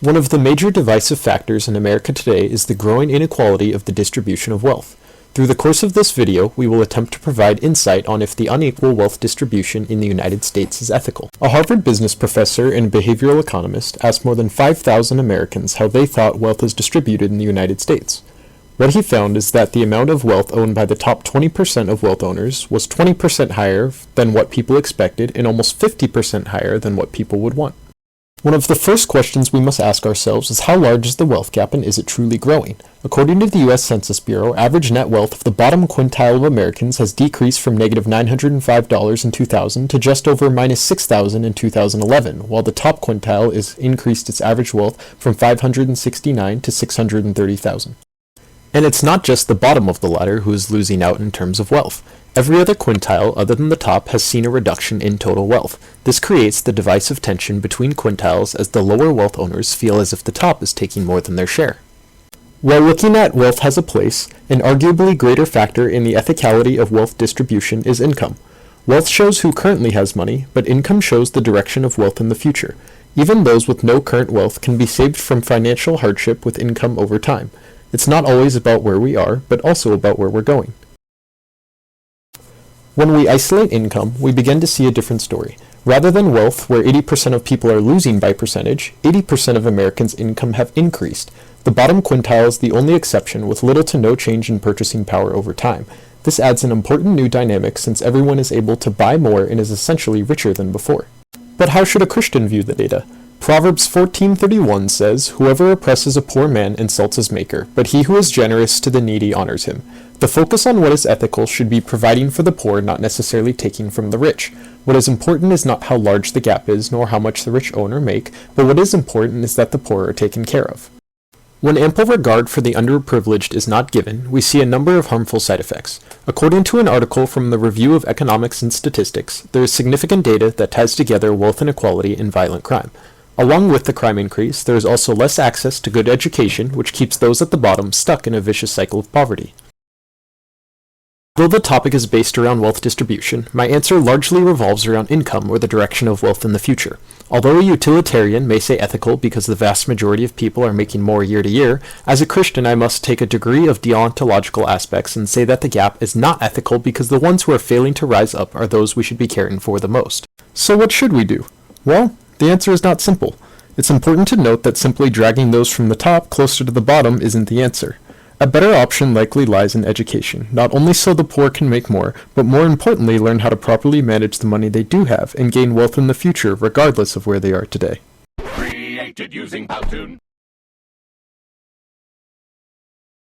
One of the major divisive factors in America today is the growing inequality of the distribution of wealth. Through the course of this video, we will attempt to provide insight on if the unequal wealth distribution in the United States is ethical. A Harvard business professor and behavioral economist asked more than 5,000 Americans how they thought wealth is distributed in the United States. What he found is that the amount of wealth owned by the top 20% of wealth owners was 20% higher than what people expected and almost 50% higher than what people would want. One of the first questions we must ask ourselves is how large is the wealth gap and is it truly growing? According to the U.S. Census Bureau, average net wealth of the bottom quintile of Americans has decreased from negative $905 in 2000 to just over minus $6,000 in 2011, while the top quintile has increased its average wealth from $569 to $630,000. And it's not just the bottom of the ladder who is losing out in terms of wealth. Every other quintile other than the top has seen a reduction in total wealth. This creates the divisive tension between quintiles as the lower wealth owners feel as if the top is taking more than their share. While looking at wealth has a place, an arguably greater factor in the ethicality of wealth distribution is income. Wealth shows who currently has money, but income shows the direction of wealth in the future. Even those with no current wealth can be saved from financial hardship with income over time. It's not always about where we are, but also about where we're going. When we isolate income, we begin to see a different story. Rather than wealth, where 80% of people are losing by percentage, 80% of Americans' income have increased. The bottom quintile is the only exception, with little to no change in purchasing power over time. This adds an important new dynamic since everyone is able to buy more and is essentially richer than before. But how should a Christian view the data? Proverbs 14:31 says, "Whoever oppresses a poor man insults his maker, but he who is generous to the needy honors him." The focus on what is ethical should be providing for the poor, not necessarily taking from the rich. What is important is not how large the gap is, nor how much the rich owner make, but what is important is that the poor are taken care of. When ample regard for the underprivileged is not given, we see a number of harmful side effects. According to an article from the Review of Economics and Statistics, there is significant data that ties together wealth inequality and violent crime. Along with the crime increase, there is also less access to good education, which keeps those at the bottom stuck in a vicious cycle of poverty. Though the topic is based around wealth distribution, my answer largely revolves around income or the direction of wealth in the future. Although a utilitarian may say ethical because the vast majority of people are making more year to year, as a Christian I must take a degree of deontological aspects and say that the gap is not ethical because the ones who are failing to rise up are those we should be caring for the most. So what should we do? Well, the answer is not simple. It's important to note that simply dragging those from the top closer to the bottom isn't the answer. A better option likely lies in education, not only so the poor can make more, but more importantly learn how to properly manage the money they do have and gain wealth in the future regardless of where they are today. Created using Powtoon.